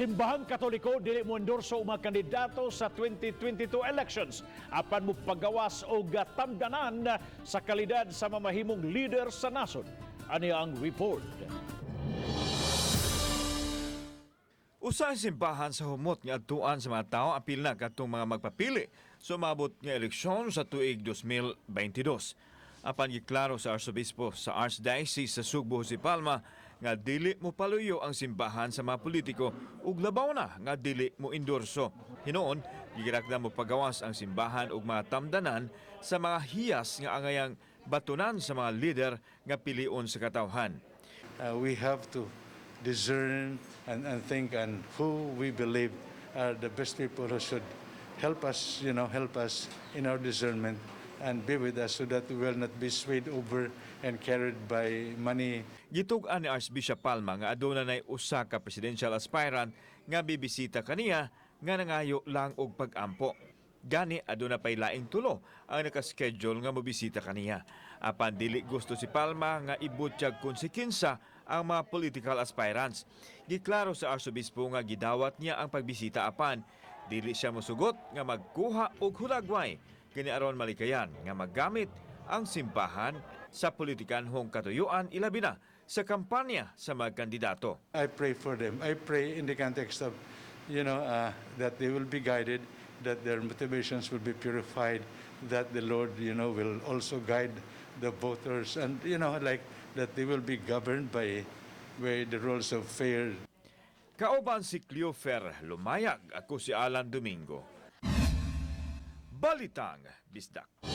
Simbahan Katoliko dili Mo-Endorso mga kandidato sa 2022 elections apan mo pagawas o tamdanan sa kalidad sa mamahimong leader sa nasod. Ani ang report. Usa simbahan sa humot nga adtuan sa mga tao apil na katong mga magpapili sumabot nga eleksyon sa tuig 2022. Apan giklaro sa Arsobispo sa Archdiocese sa Jose Palma nga dili mo paluyo ang simbahan sa mga politiko ug labaw na nga dili mo endorso. Hinoon, gigirakda mo pagawas ang simbahan ug mga tamdanan sa mga hiyas nga angayang batunan sa mga lider nga pili-on sa katawhan. We have to discern and think on who we believe are the best people who should help us, help us in our discernment and be with us so that we will not be swayed over and carried by money. Gitug-an ni Arsobispo Palma nga adunay usa ka presidential aspirant nga bibisita kaniya nga nangayo lang og pag-ampo. Gani aduna pay laing tulo ang nakaschedule nga mobisita kaniya. Apan dili gusto si Palma nga ibutyag kun si kinsa ang mga political aspirants. Giklaro sa Arsobispo nga gidawat niya ang pagbisita apan dili siya mosugot nga magkuha og hulagway kini aron malikayan nga maggamit ang simbahan sa politikanhong katuyuan ilabi na sa kampanya sa mga kandidato. I pray for them. I pray in the context of, that they will be guided, that their motivations will be purified, that the Lord, will also guide the voters, and that they will be governed by the rules of fair. Kauban si Cleofer Lumayag, ako si Alan Domingo. Balitang Bisdak.